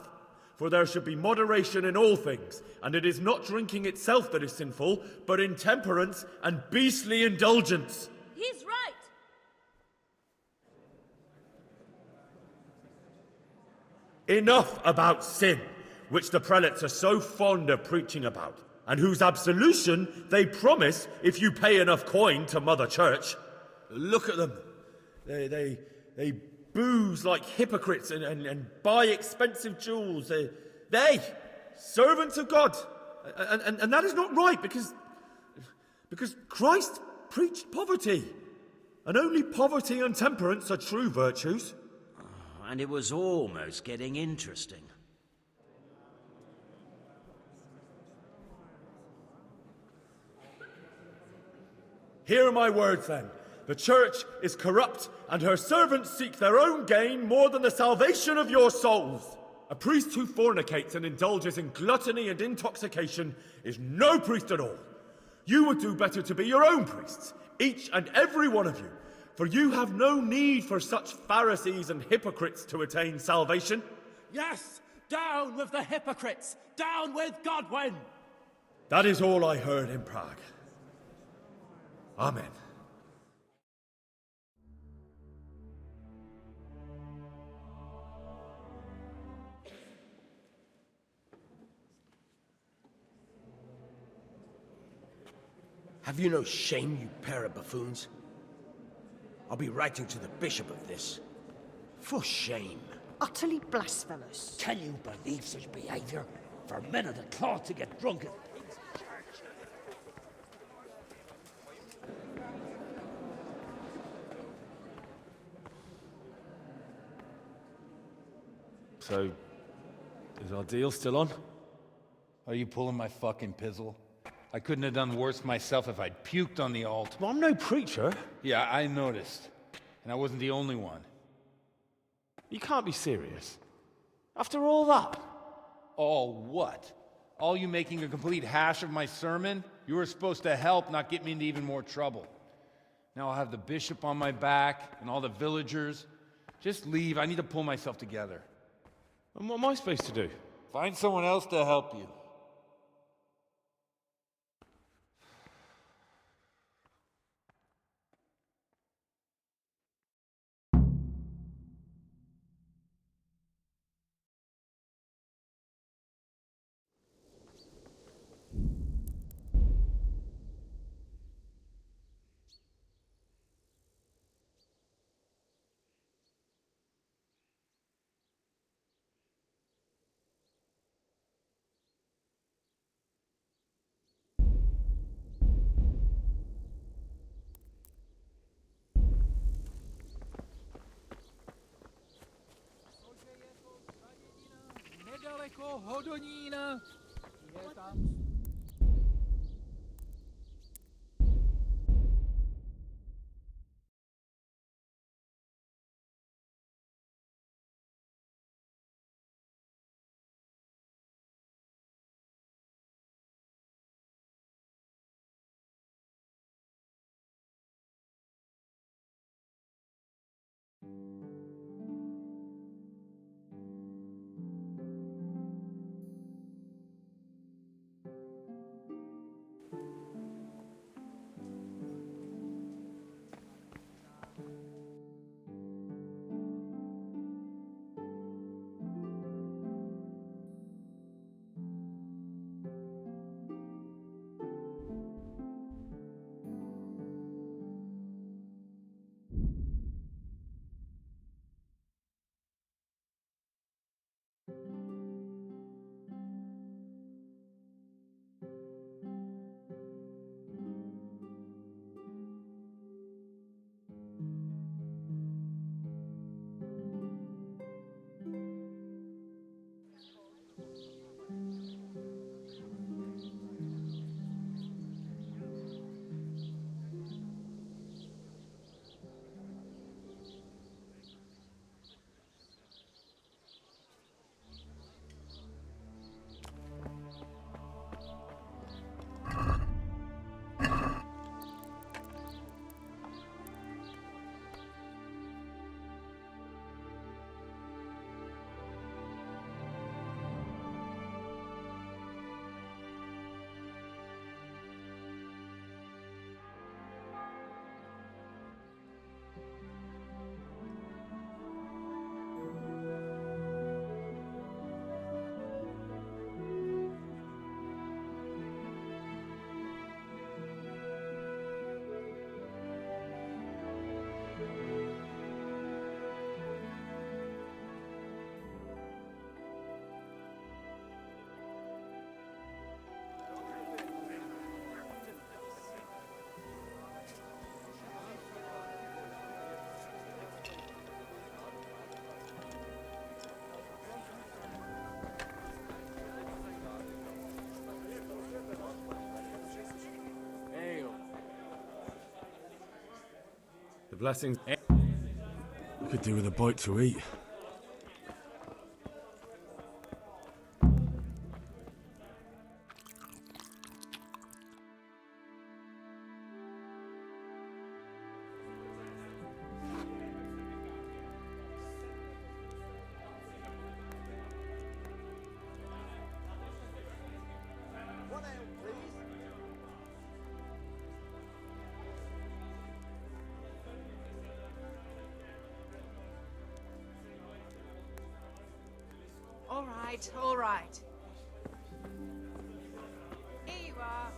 For there should be moderation in all things, and it is not drinking itself that is sinful, but intemperance and beastly indulgence. He's right. Enough about sin, which the prelates are so fond of preaching about, and whose absolution they promise if you pay enough coin to Mother Church. Look at them. They booze like hypocrites and buy expensive jewels. They servants of God. And that is not right, because Christ preached poverty. And only poverty and temperance are true virtues. And it was almost getting interesting. Hear my words, then. The church is corrupt, and her servants seek their own gain more than the salvation of your souls. A priest who fornicates and indulges in gluttony and intoxication is no priest at all. You would do better to be your own priests, each and every one of you, for you have no need for such Pharisees and hypocrites to attain salvation. Yes, down with the hypocrites! Down with Godwin! That is all I heard in Prague. Amen. Have you no shame, you pair of buffoons? I'll be writing to the bishop of this. For shame. Utterly blasphemous. Can you believe such behavior? For men of the cloth to get drunk at So, is our deal still on? Are you pulling my fucking pizzle? I couldn't have done worse myself if I'd puked on the altar. Well, I'm no preacher. Yeah, I noticed. And I wasn't the only one. You can't be serious. After all that. All what? All you making a complete hash of my sermon? You were supposed to help, not get me into even more trouble. Now I'll have the bishop on my back and all the villagers. Just leave. I need to pull myself together. And what am I supposed to do? Find someone else to help you. O Hodonina! The blessings. I could do with a bite to eat. All right, all right. Here you are.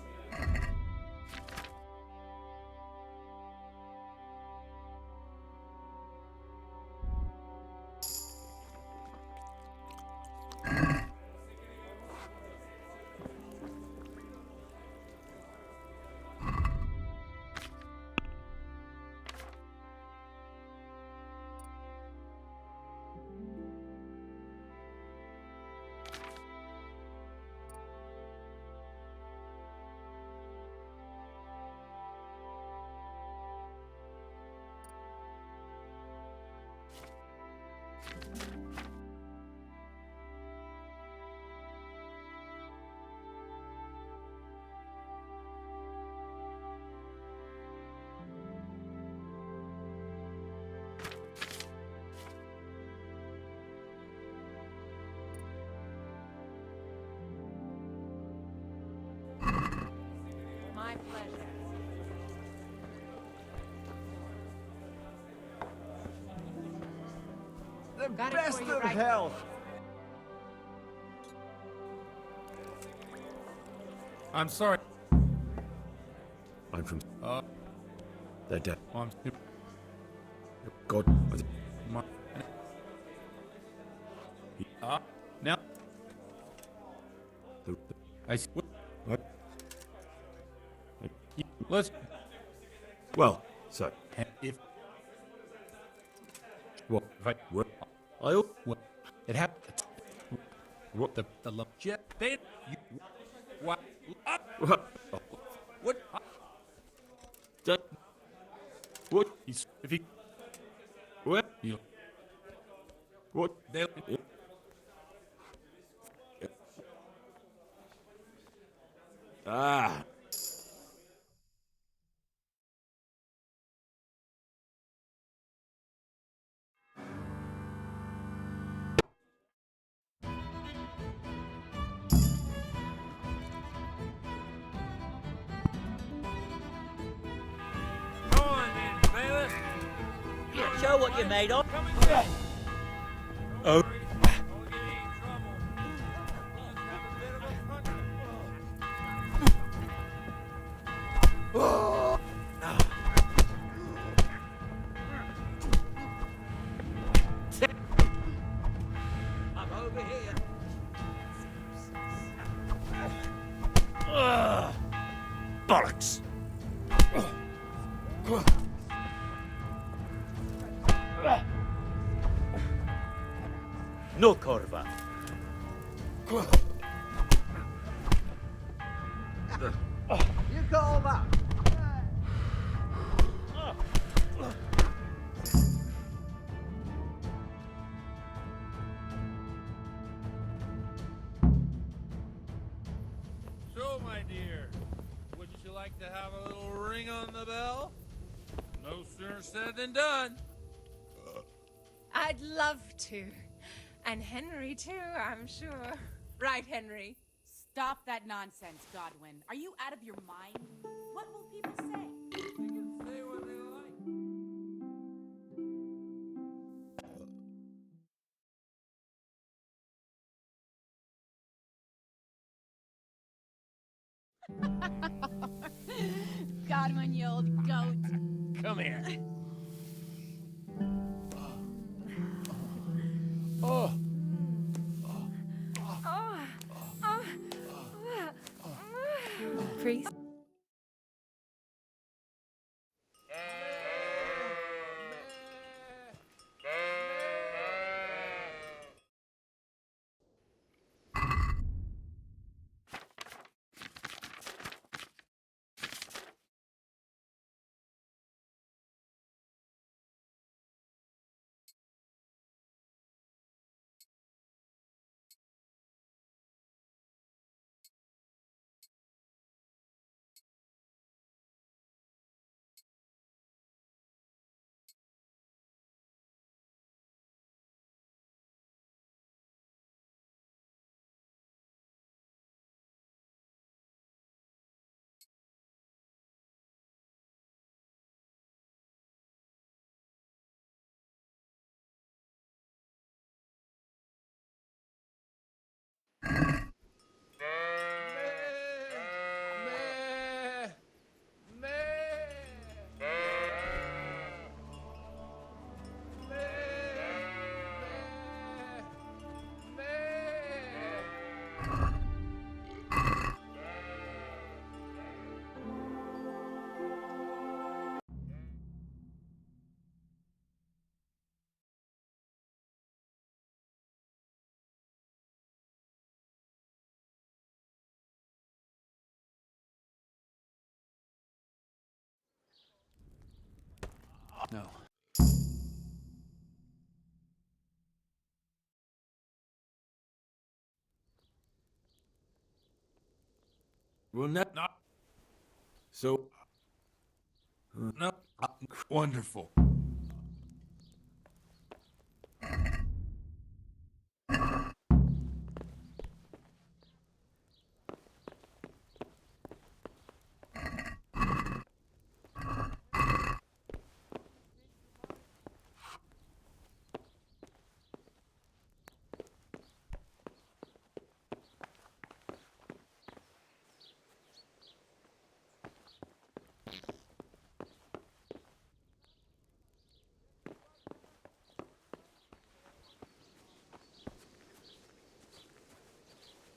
My pleasure. The Got it best for you of right. health. I'm sorry. I'm from. They're dead. I'm God. now. I see. What? Let's. Well, so. If. What? If I. What? What? It happened. What? The legit they you what? What? What? What? He's if he What? you What? they Ah. Come on then, fella. Yeah, show what you're made of. Oh. I'm over here. Bollocks! No, Corva. You call that? So, my dear, wouldn't you like to have a little ring on the bell? No sooner said than done. I'd love to. And Henry, too, I'm sure. Right, Henry? Stop that nonsense, Godwin. Are you out of your mind? What will people say? They can say what they like. Godwin, you old goat. Come here. Priest? No. Well, not. So. No, wonderful.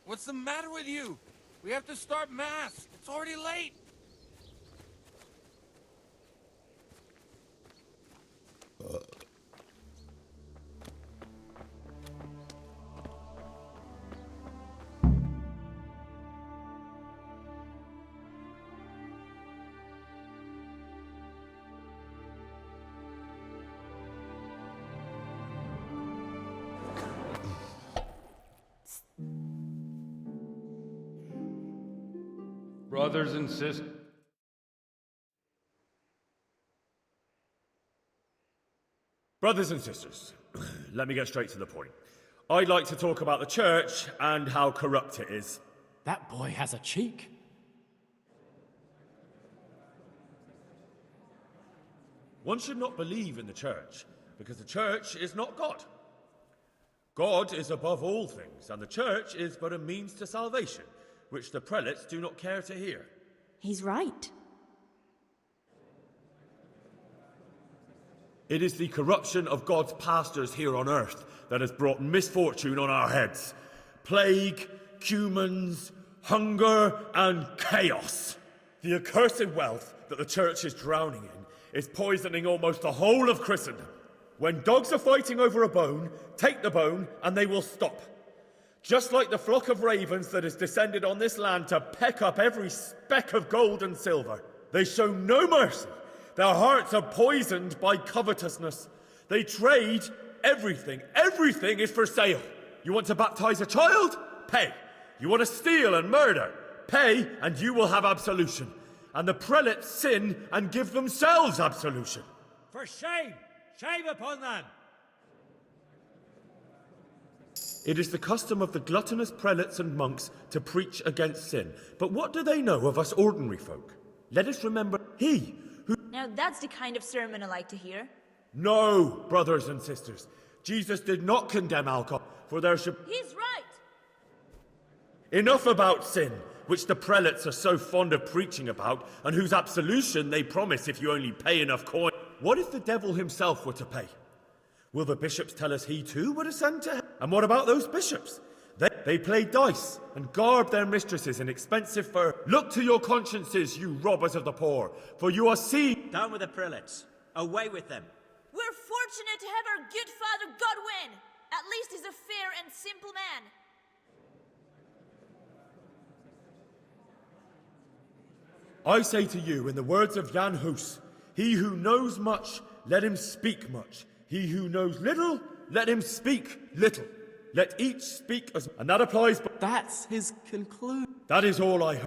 What's the matter with you? We have to start Mass. It's already late. Brothers and sisters. Brothers and sisters, let me get straight to the point. I'd like to talk about the church and how corrupt it is. That boy has a cheek. One should not believe in the church, because the church is not God. God is above all things, and the church is but a means to salvation, which the prelates do not care to hear. He's right. It is the corruption of God's pastors here on earth that has brought misfortune on our heads. Plague, cumens, hunger, and chaos. The accursed wealth that the church is drowning in is poisoning almost the whole of Christendom. When dogs are fighting over a bone, take the bone and they will stop. Just like the flock of ravens that has descended on this land to peck up every speck of gold and silver. They show no mercy. Their hearts are poisoned by covetousness. They trade everything. Everything is for sale. You want to baptize a child? Pay. You want to steal and murder? Pay, and you will have absolution. And the prelates sin and give themselves absolution. For shame! Shame upon them! It is the custom of the gluttonous prelates and monks to preach against sin. But what do they know of us ordinary folk? Let us remember he who... Now that's the kind of sermon I like to hear. No, brothers and sisters. Jesus did not condemn alcohol, for there should... He's right! Enough about sin, which the prelates are so fond of preaching about, and whose absolution they promise if you only pay enough coin. What if the devil himself were to pay? Will the bishops tell us he too would ascend to heaven? And what about those bishops? They play dice and garb their mistresses in expensive fur. Look to your consciences, you robbers of the poor, for you are seen... Down with the prelates. Away with them. We're fortunate to have our good father Godwin. At least he's a fair and simple man. I say to you, in the words of Jan Hus, he who knows much, let him speak much. He who knows little, let him speak little. Let each speak as... And that applies... But that's his conclusion. That is all I...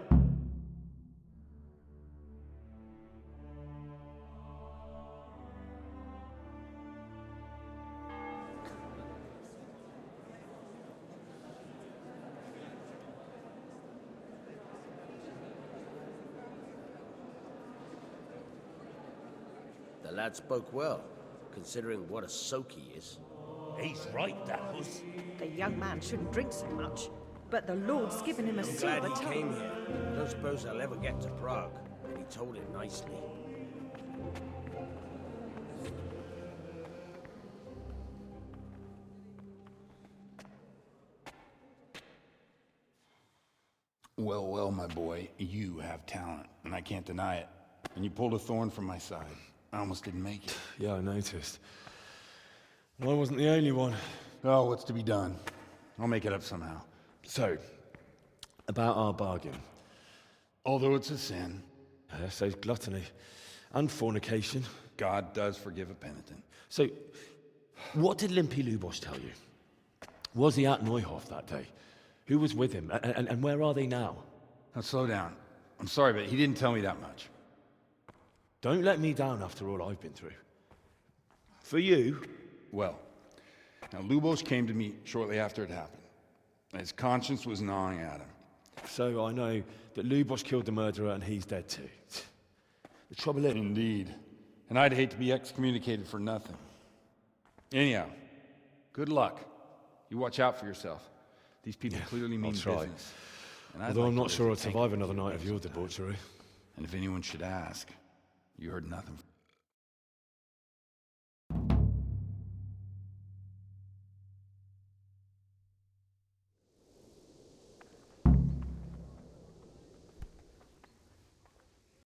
The lad spoke well, considering what a soak he is. He's right, that was. The young man shouldn't drink so much, but the Lord's given him a I'm silver glad he tongue. came here. I don't suppose I'll ever get to Prague, and he told it nicely. Well, well, my boy, you have talent, and I can't deny it. And you pulled a thorn from my side. I almost didn't make it. Yeah, I noticed. I wasn't the only one. Oh, what's to be done? I'll make it up somehow. So, about our bargain. Although it's a sin. So gluttony and fornication. God does forgive a penitent. So, what did Limpy Lubosh tell you? Was he at Neuhof that day? Who was with him? And where are they now? Now, slow down. I'm sorry, but he didn't tell me that much. Don't let me down after all I've been through. For you... Well, now Lubosh came to me shortly after it happened. His conscience was gnawing at him. So I know that Lubosh killed the murderer and he's dead too. The trouble is... Indeed. And I'd hate to be excommunicated for nothing. Anyhow, good luck. You watch out for yourself. These people clearly mean business. And Although I'm not sure I'd survive another night of your debauchery. And if anyone should ask, you heard nothing.